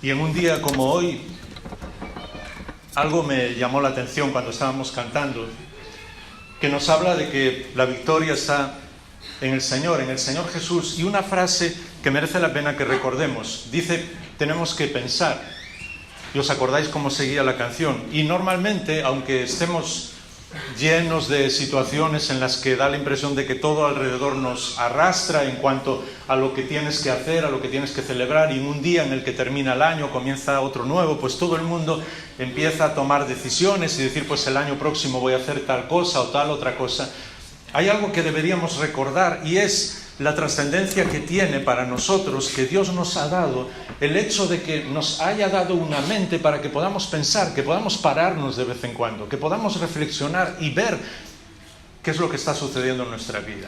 Y en un día como hoy, algo me llamó la atención cuando estábamos cantando, que nos habla de que la victoria está en el Señor Jesús. Y una frase que merece la pena que recordemos. Dice, tenemos que pensar. ¿Y os acordáis cómo seguía la canción? Y normalmente, aunque estemos llenos de situaciones en las que da la impresión de que todo alrededor nos arrastra en cuanto a lo que tienes que hacer, a lo que tienes que celebrar, y en un día en el que termina el año, comienza otro nuevo, pues todo el mundo empieza a tomar decisiones y decir, pues el año próximo voy a hacer tal cosa o tal otra cosa. Hay algo que deberíamos recordar, y es la trascendencia que tiene para nosotros, que Dios nos ha dado, el hecho de que nos haya dado una mente para que podamos pensar, que podamos pararnos de vez en cuando, que podamos reflexionar y ver qué es lo que está sucediendo en nuestra vida.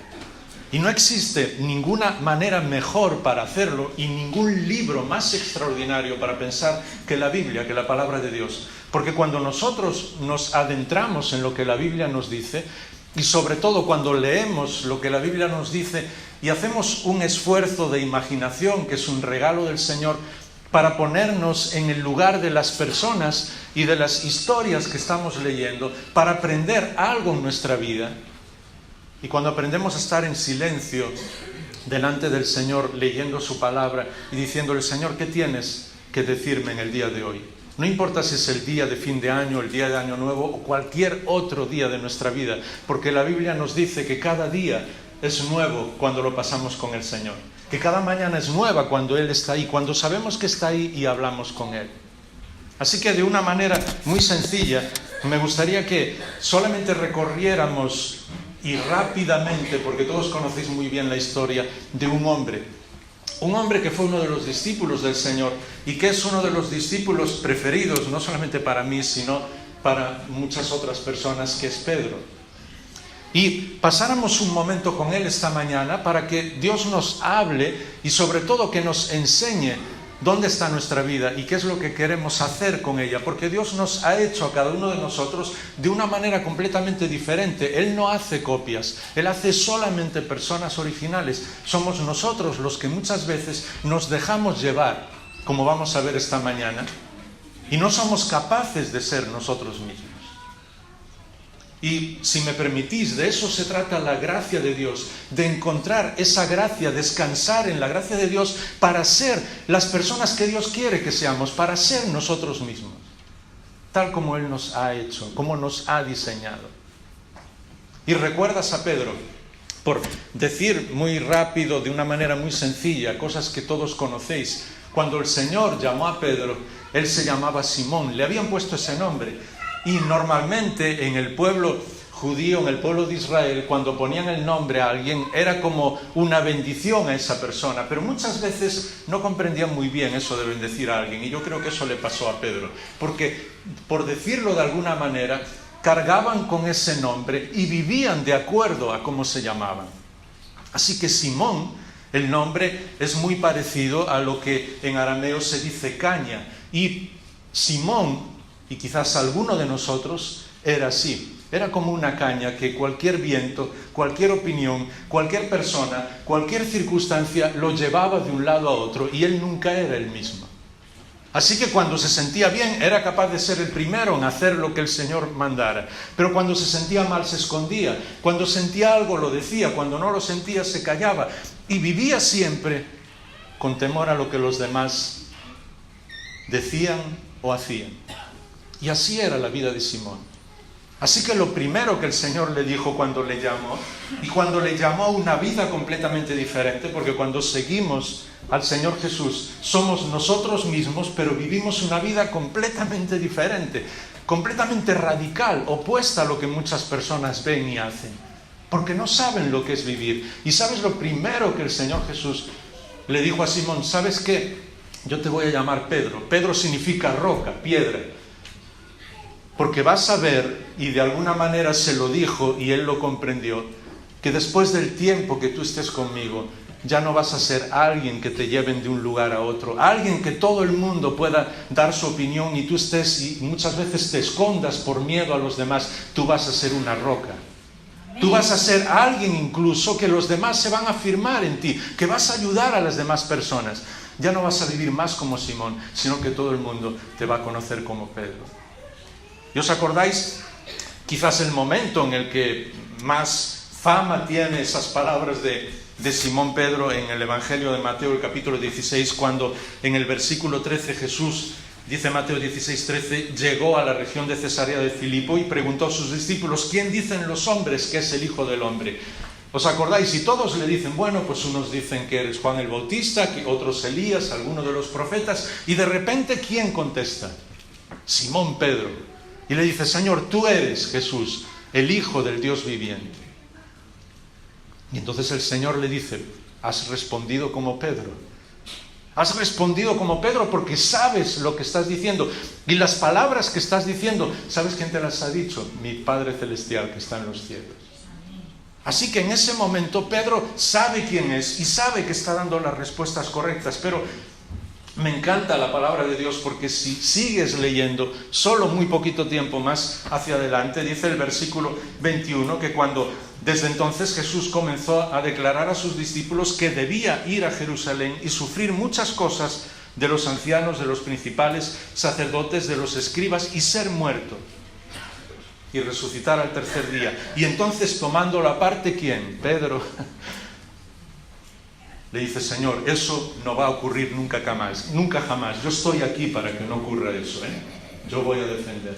Y no existe ninguna manera mejor para hacerlo y ningún libro más extraordinario para pensar que la Biblia, que la palabra de Dios. Porque cuando nosotros nos adentramos en lo que la Biblia nos dice, y sobre todo cuando leemos lo que la Biblia nos dice y hacemos un esfuerzo de imaginación, que es un regalo del Señor, para ponernos en el lugar de las personas y de las historias que estamos leyendo, para aprender algo en nuestra vida. Y cuando aprendemos a estar en silencio delante del Señor, leyendo su palabra y diciéndole, Señor, ¿qué tienes que decirme en el día de hoy? No importa si es el día de fin de año, el día de Año Nuevo o cualquier otro día de nuestra vida, porque la Biblia nos dice que cada día es nuevo cuando lo pasamos con el Señor, que cada mañana es nueva cuando Él está ahí, cuando sabemos que está ahí y hablamos con Él. Así que de una manera muy sencilla, me gustaría que solamente recorriéramos y rápidamente, porque todos conocéis muy bien la historia de un hombre que fue uno de los discípulos del Señor y que es uno de los discípulos preferidos, no solamente para mí, sino para muchas otras personas, que es Pedro. Y pasáramos un momento con él esta mañana para que Dios nos hable y sobre todo que nos enseñe dónde está nuestra vida y qué es lo que queremos hacer con ella, porque Dios nos ha hecho a cada uno de nosotros de una manera completamente diferente. Él no hace copias, Él hace solamente personas originales. Somos nosotros los que muchas veces nos dejamos llevar, como vamos a ver esta mañana, y no somos capaces de ser nosotros mismos. Y si me permitís, de eso se trata la gracia de Dios, de encontrar esa gracia, descansar en la gracia de Dios para ser las personas que Dios quiere que seamos, para ser nosotros mismos, tal como Él nos ha hecho, como nos ha diseñado. Y recuerdas a Pedro, por decir muy rápido, de una manera muy sencilla, cosas que todos conocéis. Cuando el Señor llamó a Pedro, él se llamaba Simón, le habían puesto ese nombre. Y normalmente en el pueblo judío, en el pueblo de Israel, cuando ponían el nombre a alguien, era como una bendición a esa persona. Pero muchas veces no comprendían muy bien eso de bendecir a alguien. Y yo creo que eso le pasó a Pedro. Porque, por decirlo de alguna manera, cargaban con ese nombre y vivían de acuerdo a cómo se llamaban. Así que Simón, el nombre, es muy parecido a lo que en arameo se dice caña. Y Simón, y quizás alguno de nosotros, era así. Era como una caña que cualquier viento, cualquier opinión, cualquier persona, cualquier circunstancia lo llevaba de un lado a otro y él nunca era el mismo. Así que cuando se sentía bien era capaz de ser el primero en hacer lo que el Señor mandara. Pero cuando se sentía mal se escondía. Cuando sentía algo lo decía. Cuando no lo sentía se callaba. Y vivía siempre con temor a lo que los demás decían o hacían. Y así era la vida de Simón. Así que lo primero que el Señor le dijo cuando le llamó, y cuando le llamó a una vida completamente diferente, porque cuando seguimos al Señor Jesús somos nosotros mismos, pero vivimos una vida completamente diferente, completamente radical, opuesta a lo que muchas personas ven y hacen, porque no saben lo que es vivir. Y ¿sabes lo primero que el Señor Jesús le dijo a Simón? ¿Sabes qué? Yo te voy a llamar Pedro. Pedro significa roca, piedra. Porque vas a ver, y de alguna manera se lo dijo y él lo comprendió, que después del tiempo que tú estés conmigo, ya no vas a ser alguien que te lleven de un lugar a otro, alguien que todo el mundo pueda dar su opinión y tú estés y muchas veces te escondas por miedo a los demás. Tú vas a ser una roca. Tú vas a ser alguien incluso que los demás se van a afirmar en ti, que vas a ayudar a las demás personas. Ya no vas a vivir más como Simón, sino que todo el mundo te va a conocer como Pedro. ¿Y os acordáis quizás el momento en el que más fama tiene esas palabras de Simón Pedro en el Evangelio de Mateo, el capítulo 16, cuando en el versículo 13 Jesús, dice Mateo 16:13, llegó a la región de Cesarea de Filipo y preguntó a sus discípulos: ¿quién dicen los hombres que es el Hijo del Hombre? ¿Os acordáis? Y todos le dicen, bueno, pues unos dicen que eres Juan el Bautista, que otros Elías, alguno de los profetas. Y de repente, ¿quién contesta? Simón Pedro. Y le dice: Señor, tú eres Jesús, el Hijo del Dios viviente. Y entonces el Señor le dice: has respondido como Pedro. Has respondido como Pedro porque sabes lo que estás diciendo. Y las palabras que estás diciendo, ¿sabes quién te las ha dicho? Mi Padre Celestial que está en los cielos. Así que en ese momento Pedro sabe quién es y sabe que está dando las respuestas correctas. Pero me encanta la palabra de Dios porque si sigues leyendo, solo muy poquito tiempo más hacia adelante, dice el versículo 21 que cuando desde entonces Jesús comenzó a declarar a sus discípulos que debía ir a Jerusalén y sufrir muchas cosas de los ancianos, de los principales sacerdotes, de los escribas y ser muerto y resucitar al tercer día. Y entonces, tomándolo aparte, ¿quién? Pedro le dice: Señor, eso no va a ocurrir nunca jamás, nunca jamás. Yo estoy aquí para que no ocurra eso, Yo voy a defender.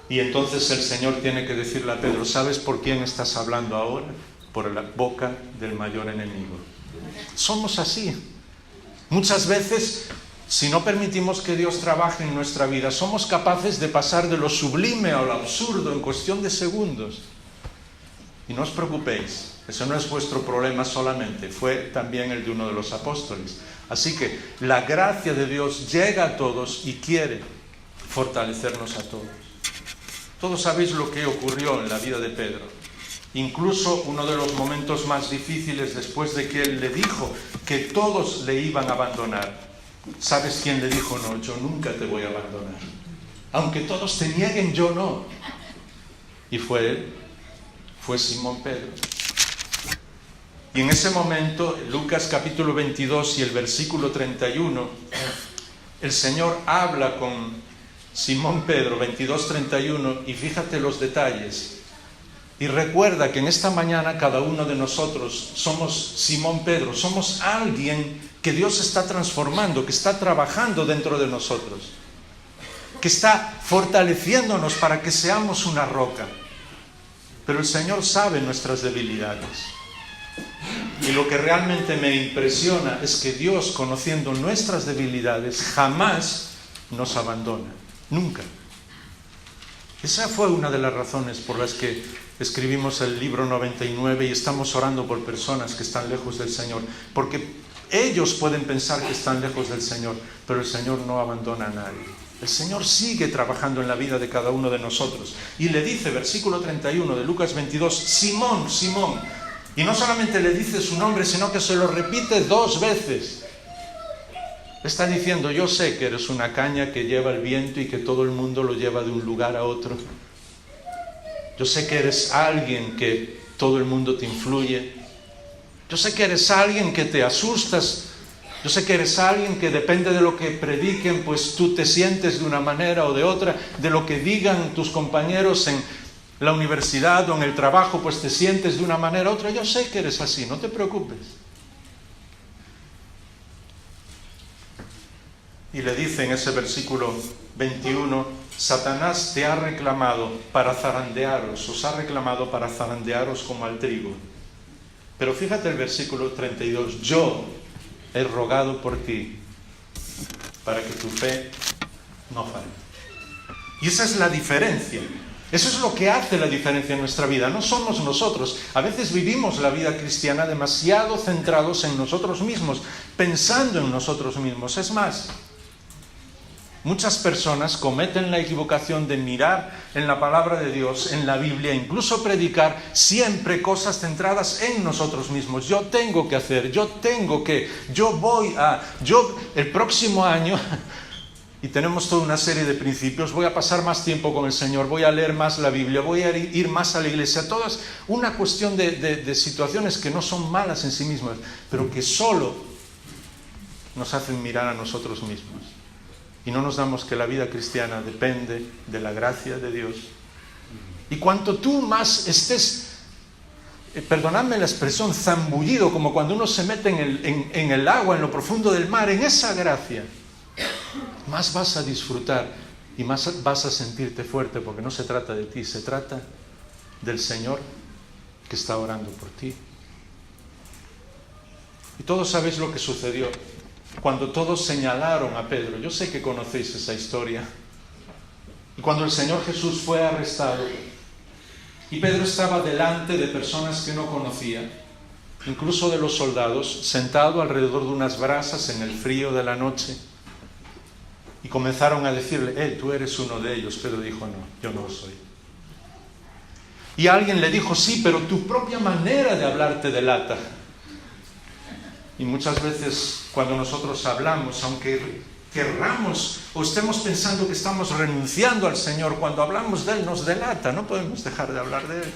Y entonces el Señor tiene que decirle a Pedro: ¿sabes por quién estás hablando ahora? Por la boca del mayor enemigo. Somos así. Muchas veces, si no permitimos que Dios trabaje en nuestra vida, somos capaces de pasar de lo sublime a lo absurdo en cuestión de segundos. Y no os preocupéis, eso no es vuestro problema solamente, fue también el de uno de los apóstoles. Así que la gracia de Dios llega a todos y quiere fortalecernos a todos. Todos sabéis lo que ocurrió en la vida de Pedro. Incluso uno de los momentos más difíciles después de que él le dijo que todos le iban a abandonar. ¿Sabes quién le dijo? No, yo nunca te voy a abandonar. Aunque todos te nieguen, yo no. Y fue él, fue Simón Pedro. Y en ese momento, Lucas capítulo 22 y el versículo 31, el Señor habla con Simón Pedro, 22:31, y fíjate los detalles. Y recuerda que en esta mañana cada uno de nosotros somos Simón Pedro, somos alguien que Dios está transformando, que está trabajando dentro de nosotros, que está fortaleciéndonos para que seamos una roca. Pero el Señor sabe nuestras debilidades. Y lo que realmente me impresiona es que Dios, conociendo nuestras debilidades, jamás nos abandona. Nunca. Esa fue una de las razones por las que escribimos el libro 99 y estamos orando por personas que están lejos del Señor. Porque ellos pueden pensar que están lejos del Señor, pero el Señor no abandona a nadie. El Señor sigue trabajando en la vida de cada uno de nosotros. Y le dice, versículo 31 de Lucas 22, Simón, Simón. Y no solamente le dice su nombre, sino que se lo repite 2 veces. Está diciendo: yo sé que eres una caña que lleva el viento y que todo el mundo lo lleva de un lugar a otro. Yo sé que eres alguien que todo el mundo te influye. Yo sé que eres alguien que te asustas. Yo sé que eres alguien que depende de lo que prediquen, pues tú te sientes de una manera o de otra. De lo que digan tus compañeros en la universidad o en el trabajo, pues te sientes de una manera u otra. Yo sé que eres así, no te preocupes. Y le dice en ese versículo 21, Satanás te ha reclamado para zarandearos, os ha reclamado para zarandearos como al trigo. Pero fíjate el versículo 32, yo he rogado por ti para que tu fe no falle. Y esa es la diferencia. Eso es lo que hace la diferencia en nuestra vida. No somos nosotros. A veces vivimos la vida cristiana demasiado centrados en nosotros mismos, pensando en nosotros mismos. Es más, muchas personas cometen la equivocación de mirar en la palabra de Dios, en la Biblia, incluso predicar siempre cosas centradas en nosotros mismos. Yo tengo que hacer, el próximo año, y tenemos toda una serie de principios, voy a pasar más tiempo con el Señor, voy a leer más la Biblia, voy a ir más a la iglesia. Todas una cuestión de situaciones que no son malas en sí mismas, pero que solo nos hacen mirar a nosotros mismos. Y no nos damos que la vida cristiana depende de la gracia de Dios. Y cuanto tú más estés, perdonadme la expresión, zambullido, como cuando uno se mete en el agua, en lo profundo del mar, en esa gracia, más vas a disfrutar y más vas a sentirte fuerte, porque no se trata de ti, se trata del Señor que está orando por ti. Y todos sabéis lo que sucedió cuando todos señalaron a Pedro. Yo sé que conocéis esa historia. Y cuando el Señor Jesús fue arrestado y Pedro estaba delante de personas que no conocía, incluso de los soldados, sentado alrededor de unas brasas en el frío de la noche, y comenzaron a decirle: tú eres uno de ellos. Pedro dijo: no, yo no lo soy. Y alguien le dijo: sí, pero tu propia manera de hablar te delata. Y muchas veces cuando nosotros hablamos, aunque querramos o estemos pensando que estamos renunciando al Señor, cuando hablamos de Él nos delata, no podemos dejar de hablar de Él.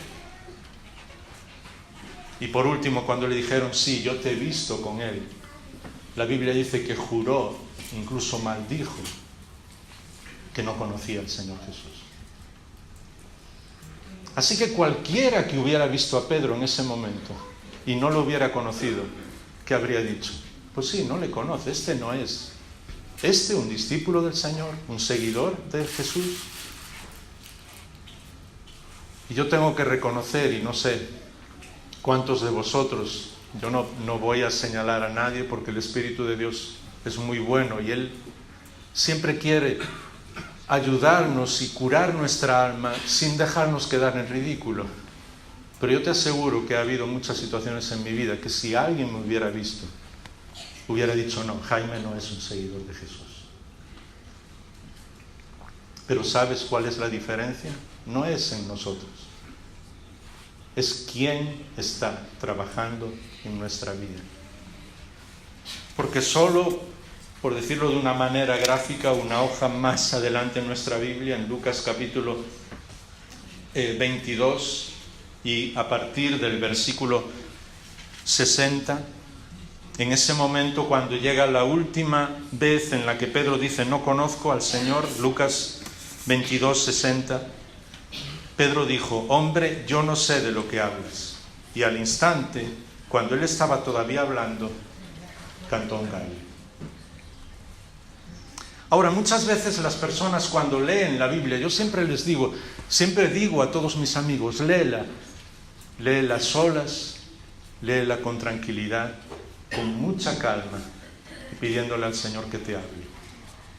Y por último, cuando le dijeron: sí, yo te he visto con Él, la Biblia dice que juró, incluso maldijo, que no conocía al Señor Jesús. Así que cualquiera que hubiera visto a Pedro en ese momento y no lo hubiera conocido, ¿qué habría dicho? Pues sí, no le conoce, este no es. Un discípulo del Señor, un seguidor de Jesús. Y yo tengo que reconocer, y no sé cuántos de vosotros, yo no voy a señalar a nadie, porque el Espíritu de Dios es muy bueno y Él siempre quiere ayudarnos y curar nuestra alma sin dejarnos quedar en ridículo. Pero yo te aseguro que ha habido muchas situaciones en mi vida que si alguien me hubiera visto, hubiera dicho: no, Jaime no es un seguidor de Jesús. Pero ¿sabes cuál es la diferencia? No es en nosotros. Es quién está trabajando en nuestra vida. Porque solo, por decirlo de una manera gráfica, una hoja más adelante en nuestra Biblia, en Lucas capítulo 22, y a partir del versículo 60, en ese momento, cuando llega la última vez en la que Pedro dice: no conozco al Señor, Lucas 22, 60, Pedro dijo: hombre, yo no sé de lo que hablas. Y al instante, cuando él estaba todavía hablando, cantó un gallo. Ahora, muchas veces las personas cuando leen la Biblia, yo siempre digo a todos mis amigos: léela a solas, léela con tranquilidad, con mucha calma, y pidiéndole al Señor que te hable.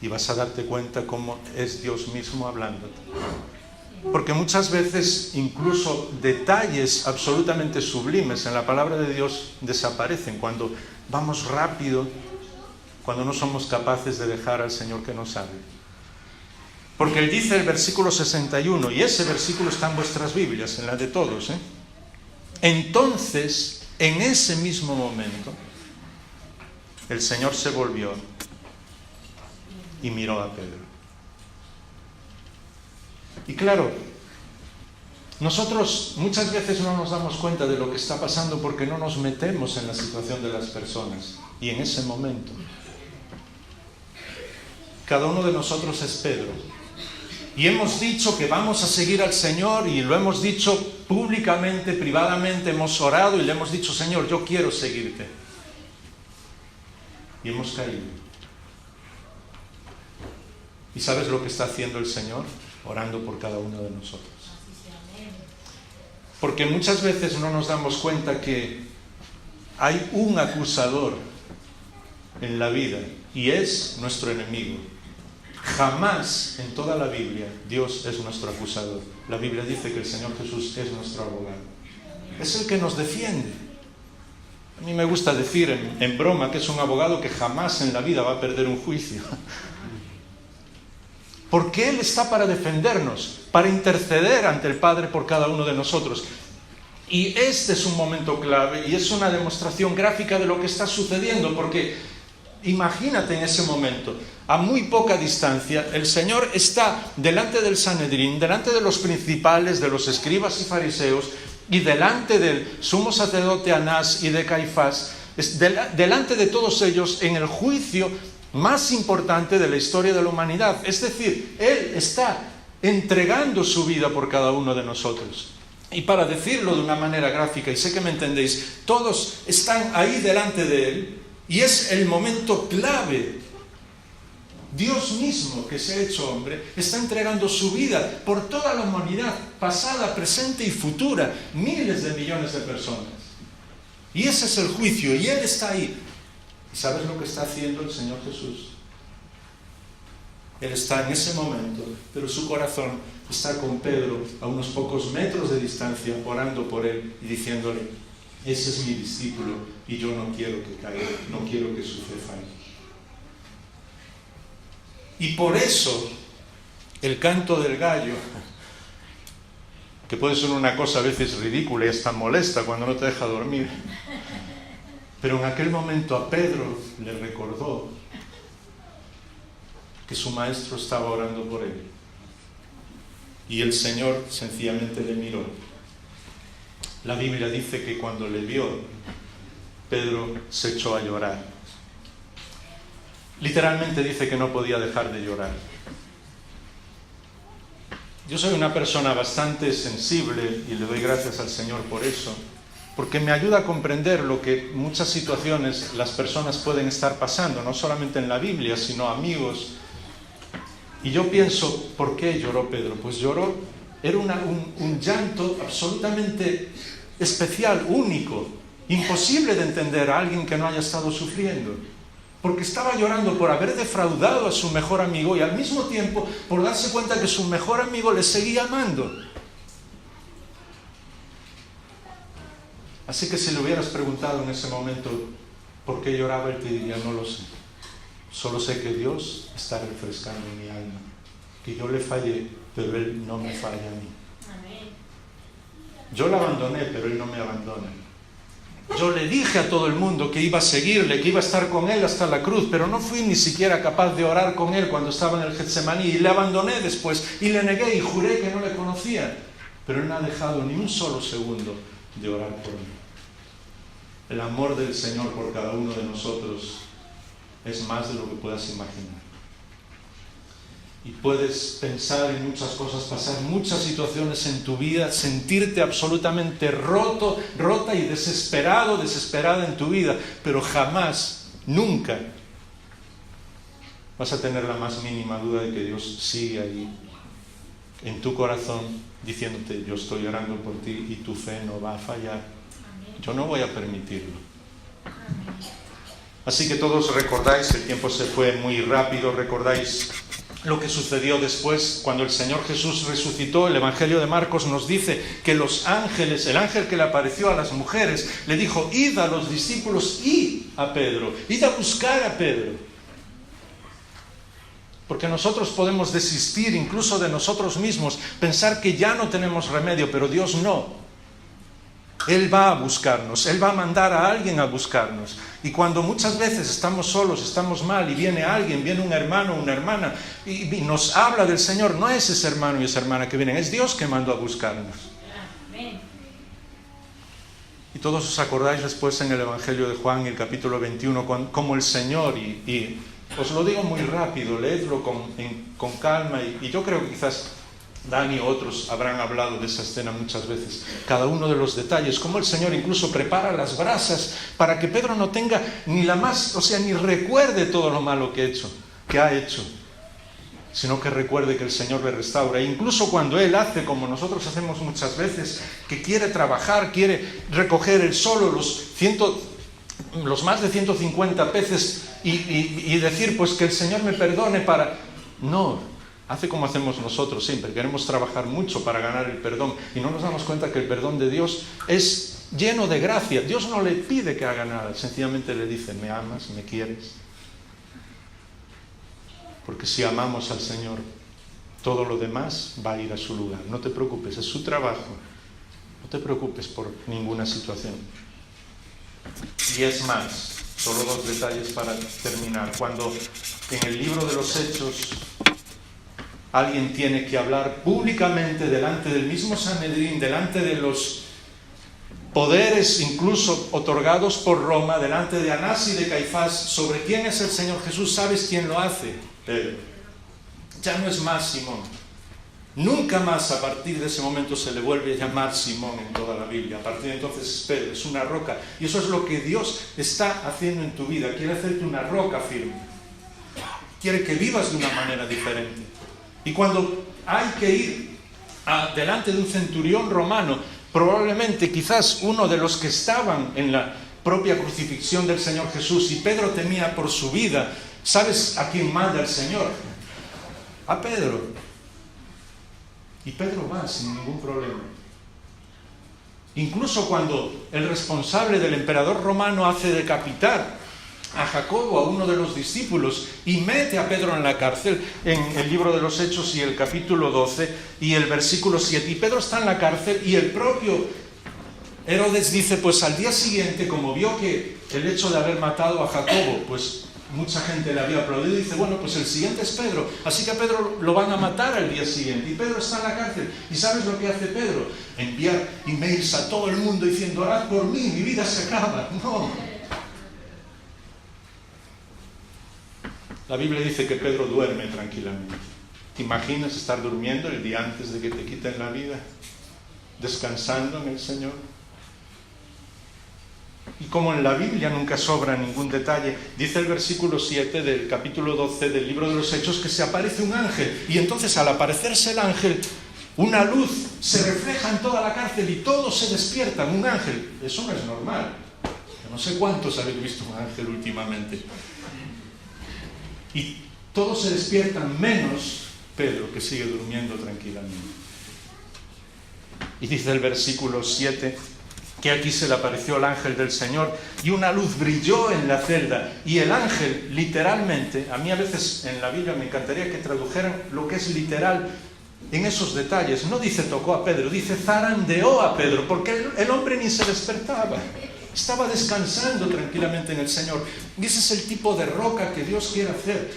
Y vas a darte cuenta cómo es Dios mismo hablándote. Porque muchas veces incluso detalles absolutamente sublimes en la palabra de Dios desaparecen cuando vamos rápido, cuando no somos capaces de dejar al Señor que nos hable. Porque Él dice el versículo 61, y ese versículo está en vuestras Biblias, en la de todos, Entonces, en ese mismo momento, el Señor se volvió y miró a Pedro. Y claro, nosotros muchas veces no nos damos cuenta de lo que está pasando porque no nos metemos en la situación de las personas. Y en ese momento, cada uno de nosotros es Pedro. Y hemos dicho que vamos a seguir al Señor, y lo hemos dicho públicamente, privadamente, hemos orado y le hemos dicho: Señor, yo quiero seguirte. Y hemos caído. ¿Y sabes lo que está haciendo el Señor? Orando por cada uno de nosotros. Porque muchas veces no nos damos cuenta que hay un acusador en la vida, y es nuestro enemigo. Jamás en toda la Biblia Dios es nuestro acusador. La Biblia dice que el Señor Jesús es nuestro abogado. Es el que nos defiende. A mí me gusta decir en broma que es un abogado que jamás en la vida va a perder un juicio. Porque Él está para defendernos, para interceder ante el Padre por cada uno de nosotros. Y este es un momento clave y es una demostración gráfica de lo que está sucediendo, porque imagínate en ese momento, a muy poca distancia, el Señor está delante del Sanedrín, delante de los principales, de los escribas y fariseos, y delante del sumo sacerdote Anás y de Caifás, delante de todos ellos en el juicio más importante de la historia de la humanidad. Es decir, Él está entregando su vida por cada uno de nosotros. Y para decirlo de una manera gráfica, y sé que me entendéis, todos están ahí delante de Él, y es el momento clave. Dios mismo, que se ha hecho hombre, está entregando su vida por toda la humanidad, pasada, presente y futura, miles de millones de personas. Y ese es el juicio, y Él está ahí. ¿Y sabes lo que está haciendo el Señor Jesús? Él está en ese momento, pero su corazón está con Pedro a unos pocos metros de distancia, orando por él y diciéndole: ese es mi discípulo y yo no quiero que caiga, no quiero que su fe falle. Y por eso el canto del gallo, que puede ser una cosa a veces ridícula y hasta molesta cuando no te deja dormir, pero en aquel momento a Pedro le recordó que su maestro estaba orando por él. Y el Señor sencillamente le miró. La Biblia dice que cuando le vio, Pedro se echó a llorar. Literalmente dice que no podía dejar de llorar. Yo soy una persona bastante sensible y le doy gracias al Señor por eso, porque me ayuda a comprender lo que muchas situaciones las personas pueden estar pasando, no solamente en la Biblia, sino amigos. Y yo pienso, ¿por qué lloró Pedro? Pues lloró, era un llanto absolutamente especial, único, imposible de entender a alguien que no haya estado sufriendo. Porque estaba llorando por haber defraudado a su mejor amigo y al mismo tiempo por darse cuenta que su mejor amigo le seguía amando. Así que si le hubieras preguntado en ese momento por qué lloraba, él te diría: no lo sé. Solo sé que Dios está refrescando mi alma, que yo le fallé, pero Él no me falla a mí. Yo le abandoné, pero Él no me abandona. Yo le dije a todo el mundo que iba a seguirle, que iba a estar con Él hasta la cruz, pero no fui ni siquiera capaz de orar con Él cuando estaba en el Getsemaní, y le abandoné después, y le negué y juré que no le conocía, pero Él no ha dejado ni un solo segundo de orar por mí. El amor del Señor por cada uno de nosotros es más de lo que puedas imaginar. Y puedes pensar en muchas cosas, pasar muchas situaciones en tu vida, sentirte absolutamente rota y desesperada en tu vida, pero jamás, nunca vas a tener la más mínima duda de que Dios sigue ahí en tu corazón diciéndote: yo estoy orando por ti y tu fe no va a fallar. Yo no voy a permitirlo. Así que todos recordáis, el tiempo se fue muy rápido, recordáis lo que sucedió después cuando el Señor Jesús resucitó. El Evangelio de Marcos nos dice que los ángeles, el ángel que le apareció a las mujeres, le dijo: id a los discípulos y a Pedro, id a buscar a Pedro. Porque nosotros podemos desistir incluso de nosotros mismos, pensar que ya no tenemos remedio, pero Dios no. Él va a buscarnos, Él va a mandar a alguien a buscarnos. Y cuando muchas veces estamos solos, estamos mal, y viene alguien, viene un hermano o una hermana y nos habla del Señor, no es ese hermano y esa hermana que vienen, es Dios que mandó a buscarnos. Y todos os acordáis después en el Evangelio de Juan, el capítulo 21, como el Señor, y os lo digo muy rápido, leedlo con calma, y yo creo que quizás Dani y otros habrán hablado de esa escena muchas veces, cada uno de los detalles, cómo el Señor incluso prepara las brasas para que Pedro no tenga ni ni recuerde todo lo malo que ha hecho, sino que recuerde que el Señor le restaura. E incluso cuando Él hace, como nosotros hacemos muchas veces, que quiere trabajar, quiere recoger Él solo los más de 150 peces y decir, pues que el Señor me perdone No. Hace como hacemos nosotros siempre, queremos trabajar mucho para ganar el perdón y no nos damos cuenta que el perdón de Dios es lleno de gracia. Dios no le pide que haga nada, sencillamente le dice: ¿me amas? ¿Me quieres? Porque si amamos al Señor, todo lo demás va a ir a su lugar. No te preocupes, es su trabajo. No te preocupes por ninguna situación. Y es más, solo 2 detalles para terminar. Cuando en el libro de los Hechos alguien tiene que hablar públicamente delante del mismo Sanedrín, delante de los poderes incluso otorgados por Roma delante de Anás y de Caifás sobre quién es el Señor Jesús. ¿Sabes quién lo hace? Pedro. Ya no es más Simón. Nunca más a partir de ese momento se le vuelve a llamar Simón en toda la Biblia. A partir de entonces es Pedro, es una roca. Y eso es lo que Dios está haciendo en tu vida. Quiere hacerte una roca firme. Quiere que vivas de una manera diferente. Y cuando hay que ir delante de un centurión romano, probablemente quizás uno de los que estaban en la propia crucifixión del Señor Jesús, y Pedro temía por su vida, ¿sabes a quién manda el Señor? A Pedro. Y Pedro va sin ningún problema. Incluso cuando el responsable del emperador romano hace decapitar a Jacobo, a uno de los discípulos, y mete a Pedro en la cárcel, en el libro de los Hechos y el capítulo 12 y el versículo 7, y Pedro está en la cárcel, y el propio Herodes dice, pues al día siguiente, como vio que el hecho de haber matado a Jacobo, pues mucha gente le había aplaudido, y dice, bueno, pues el siguiente es Pedro, así que a Pedro lo van a matar al día siguiente, y Pedro está en la cárcel. ¿Y sabes lo que hace Pedro? Enviar emails a todo el mundo diciendo, orad por mí, mi vida se acaba. No. La Biblia dice que Pedro duerme tranquilamente. ¿Te imaginas estar durmiendo el día antes de que te quiten la vida? Descansando en el Señor. Y como en la Biblia nunca sobra ningún detalle, dice el versículo 7 del capítulo 12 del libro de los Hechos que se aparece un ángel. Y entonces al aparecerse el ángel, una luz se refleja en toda la cárcel y todos se despiertan. Un ángel, eso no es normal. Yo no sé cuántos habéis visto un ángel últimamente. Y todos se despiertan menos Pedro, que sigue durmiendo tranquilamente. Y dice el versículo 7 que aquí se le apareció el ángel del Señor y una luz brilló en la celda. Y el ángel, literalmente, a mí a veces en la Biblia me encantaría que tradujeran lo que es literal en esos detalles. No dice tocó a Pedro, dice zarandeó a Pedro, porque el hombre ni se despertaba. Estaba descansando tranquilamente en el Señor. Y ese es el tipo de roca que Dios quiere hacer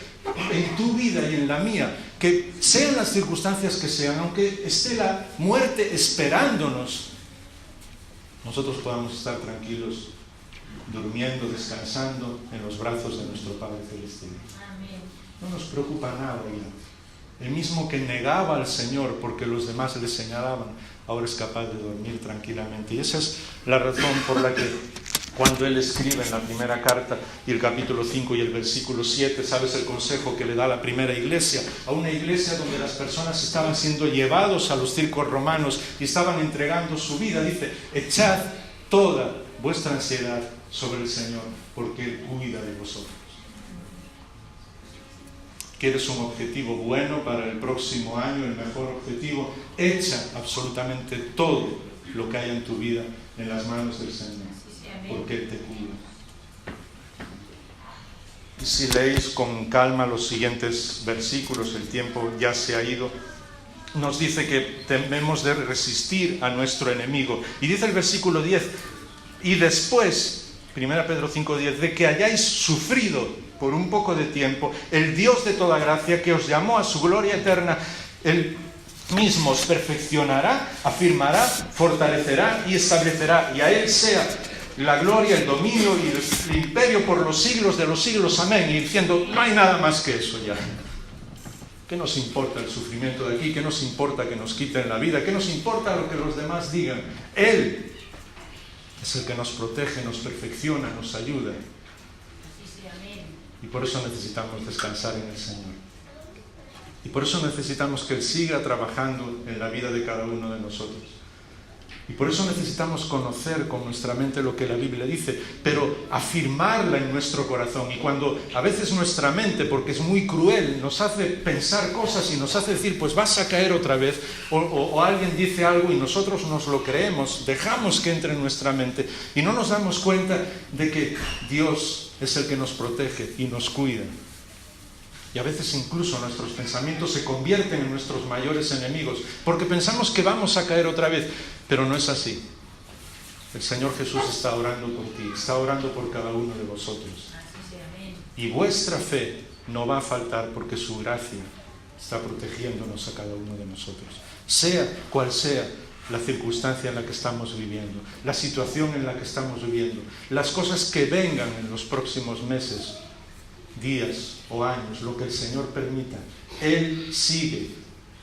en tu vida y en la mía. Que sean las circunstancias que sean, aunque esté la muerte esperándonos, nosotros podamos estar tranquilos, durmiendo, descansando en los brazos de nuestro Padre Celestial. No nos preocupa nada ya. El mismo que negaba al Señor porque los demás le señalaban, ahora es capaz de dormir tranquilamente. Y esa es la razón por la que cuando él escribe en la primera carta y el capítulo 5 y el versículo 7, ¿sabes el consejo que le da a la primera iglesia? A una iglesia donde las personas estaban siendo llevados a los circos romanos y estaban entregando su vida. Dice, echad toda vuestra ansiedad sobre el Señor, porque Él cuida de vosotros. ¿Quieres un objetivo bueno para el próximo año, el mejor objetivo? Echa absolutamente todo lo que haya en tu vida en las manos del Señor, porque Él te cuida. Y si leéis con calma los siguientes versículos, el tiempo ya se ha ido, nos dice que debemos de resistir a nuestro enemigo. Y dice el versículo 10, y después, 1 Pedro 5:10, de que hayáis sufrido por un poco de tiempo, el Dios de toda gracia, que os llamó a su gloria eterna, Él mismo os perfeccionará, afirmará, fortalecerá y establecerá. Y a Él sea la gloria, el dominio y el imperio por los siglos de los siglos. Amén. Y diciendo, no hay nada más que eso ya. ¿Qué nos importa el sufrimiento de aquí? ¿Qué nos importa que nos quiten la vida? ¿Qué nos importa lo que los demás digan? Él es el que nos protege, nos perfecciona, nos ayuda. Y por eso necesitamos descansar en el Señor. Y por eso necesitamos que Él siga trabajando en la vida de cada uno de nosotros. Y por eso necesitamos conocer con nuestra mente lo que la Biblia dice, pero afirmarla en nuestro corazón. Y cuando a veces nuestra mente, porque es muy cruel, nos hace pensar cosas y nos hace decir, pues vas a caer otra vez, o alguien dice algo y nosotros nos lo creemos, dejamos que entre en nuestra mente y no nos damos cuenta de que Dios es el que nos protege y nos cuida. Y a veces incluso nuestros pensamientos se convierten en nuestros mayores enemigos, porque pensamos que vamos a caer otra vez, pero no es así. El Señor Jesús está orando por ti, está orando por cada uno de vosotros. Y vuestra fe no va a faltar, porque su gracia está protegiéndonos a cada uno de nosotros. Sea cual sea la circunstancia en la que estamos viviendo, la situación en la que estamos viviendo, las cosas que vengan en los próximos meses, días o años, lo que el Señor permita. Él sigue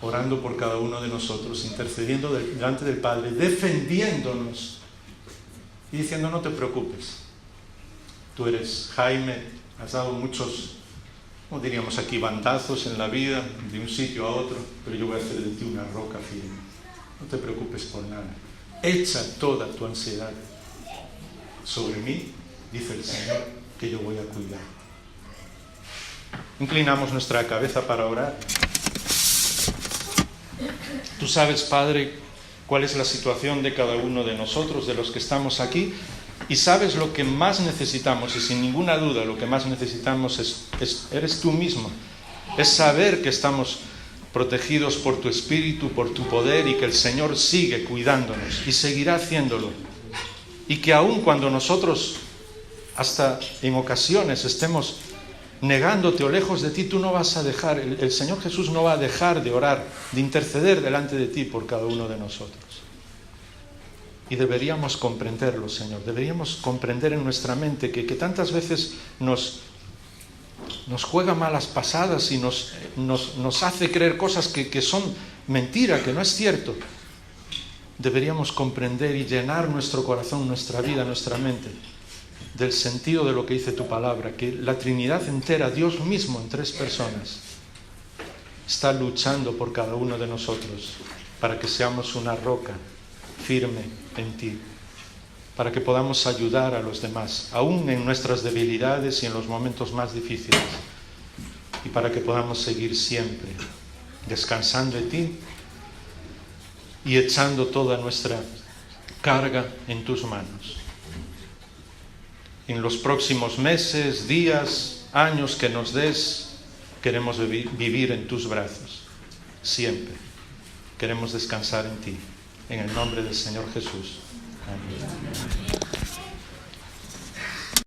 orando por cada uno de nosotros, intercediendo delante del Padre, defendiéndonos y diciendo: no te preocupes, tú eres Jaime, has dado muchos, como diríamos aquí, bandazos en la vida, de un sitio a otro, pero yo voy a hacer de ti una roca firme. No te preocupes por nada. Echa toda tu ansiedad sobre mí, dice el Señor, que yo voy a cuidar. Inclinamos nuestra cabeza para orar. Tú sabes, Padre, cuál es la situación de cada uno de nosotros, de los que estamos aquí, y sabes lo que más necesitamos, y sin ninguna duda lo que más necesitamos eres tú mismo. Es saber que estamos protegidos por tu Espíritu, por tu poder, y que el Señor sigue cuidándonos y seguirá haciéndolo. Y que aun cuando nosotros, hasta en ocasiones, estemos negándote o lejos de ti, tú no vas a dejar, el Señor Jesús no va a dejar de orar, de interceder delante de ti por cada uno de nosotros. Y deberíamos comprenderlo, Señor, deberíamos comprender en nuestra mente que tantas veces nos juega malas pasadas y nos hace creer cosas que son mentira, que no es cierto. Deberíamos comprender y llenar nuestro corazón, nuestra vida, nuestra mente del sentido de lo que dice tu palabra, que la Trinidad entera, Dios mismo en 3 personas, está luchando por cada uno de nosotros para que seamos una roca firme en ti, para que podamos ayudar a los demás, aún en nuestras debilidades y en los momentos más difíciles, y para que podamos seguir siempre descansando en ti y echando toda nuestra carga en tus manos. En los próximos meses, días, años que nos des, queremos vivir en tus brazos, siempre. Queremos descansar en ti. En el nombre del Señor Jesús. Amén.